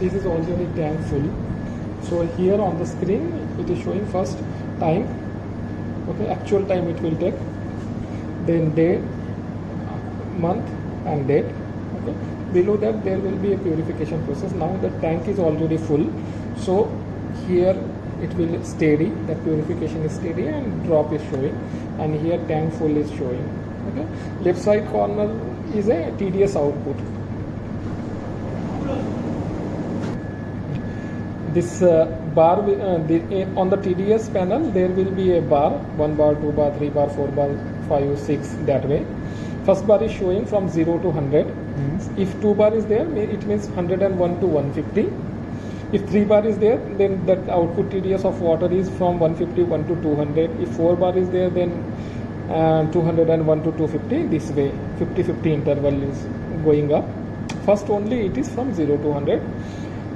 this is already tank full. So here on the screen it is showing first time, okay, actual time it will take, then day, month and date, okay. Below that there will be a purification process. Now the tank is already full, so here it will steady, the purification is steady and drop is showing, and here tank full is showing, okay. Left side corner is a TDS output. This bar on the TDS panel there will be a bar, 1 bar, 2 bar, 3 bar, 4 bar, 5, 6, that way. First bar is showing from 0 to 100. If 2 bar is there, it means 101 to 150. If 3 bar is there, then that output TDS of water is from 151 to 200. If 4 bar is there, then 201 to 250. This way 50-50 interval is going up. First only it is from 0 to 100.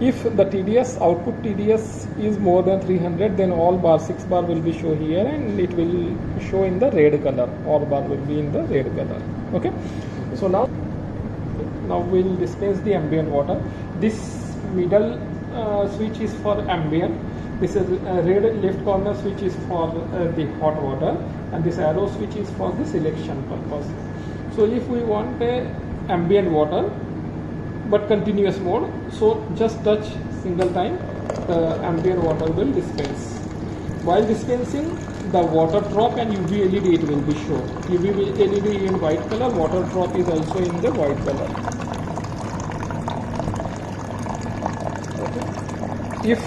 If the TDS output TDS is more than 300, then all bar 6 bar will be shown here and it will show in the red color. All bar will be in the red color. Okay. So now we'll dispense the ambient water. This middle switch is for ambient. This is red left corner switch is for the hot water, and this arrow switch is for the selection purpose. So if we want a ambient water but continuous mode, so just touch single time, the ambient water will dispense. While dispensing, the water drop and UV LED it will be shown. UV LED in white color, water drop is also in the white color. Okay. If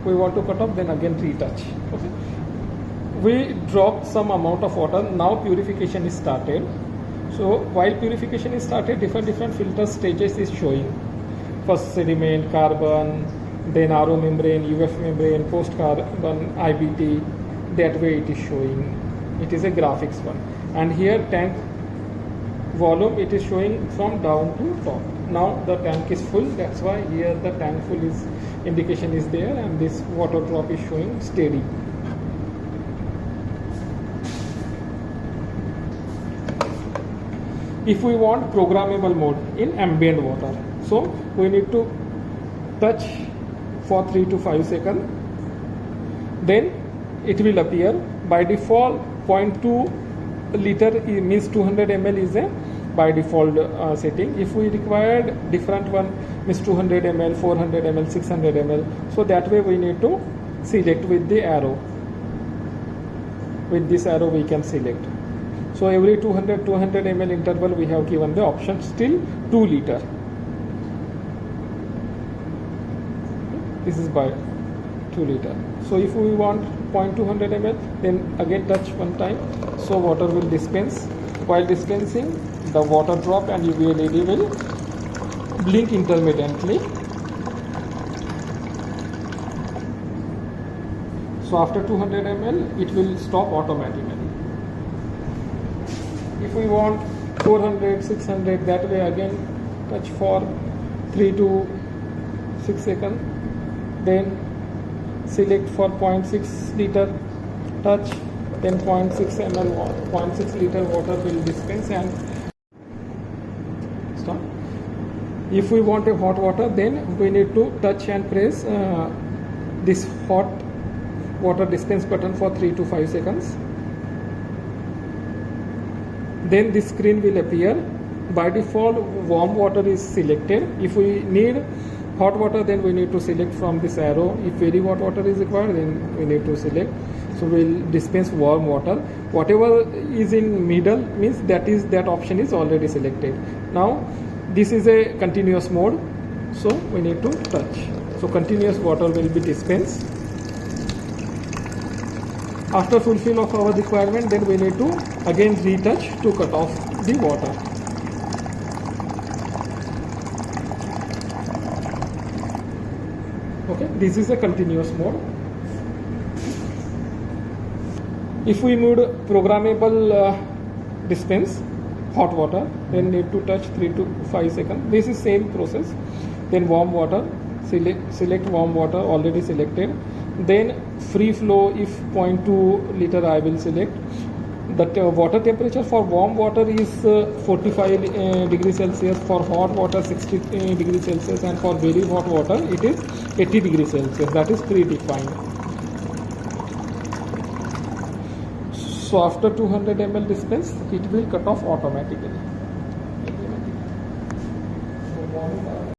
we want to cut off, then again retouch. Okay. We dropped some amount of water. Now purification is started. So while purification is started, different filter stages is showing. First sediment, carbon, then RO membrane, UF membrane, post carbon, IBT. That way it is showing. It is a graphics one. And here tank volume it is showing from down to top. Now the tank is full. That's why here the tank full is indication is there, and this water drop is showing steady. If we want programmable mode in ambient water, so we need to touch for 3 to 5 seconds, then it will appear. By default 0.2 liter means 200 ml is a by default setting. If we required different one means 200 ml, 400 ml, 600 ml, so that way we need to select with the arrow. With this arrow we can select. So every 200 ml interval we have given the option still 2 liter. This is by 2 liter. So if we want 0.200 ml, then again touch one time. So water will dispense. While dispensing, the water drop and UV LED will blink intermittently. So after 200 ml, it will stop automatically. If we want 400, 600, that way again touch for 3 to 6 seconds. Then select for 0.6 liter, touch, then 0.6 ml, 0.6 liter water will dispense and stop. If we want a hot water, then we need to touch and press this hot water dispense button for 3 to 5 seconds. Then this screen will appear. By default warm water is selected. If we need hot water, then we need to select from this arrow. If very hot water is required, then we need to select. So we'll dispense warm water. Whatever is in middle means that option is already selected. Now this is a continuous mode, so we need to touch. So continuous water will be dispensed. After fulfill of our requirement, then we need to again retouch to cut off the water. Okay, this is a continuous mode. If we need programmable dispense hot water, then need to touch 3 to 5 seconds. This is same process. Then warm water, select warm water, already selected. Then free flow, if 0.2 liter I will select. The water temperature for warm water is 45 degrees Celsius, for hot water 60 degrees Celsius, and for very hot water it is 80 degrees Celsius. That is predefined. So after 200 ml dispense, it will cut off automatically.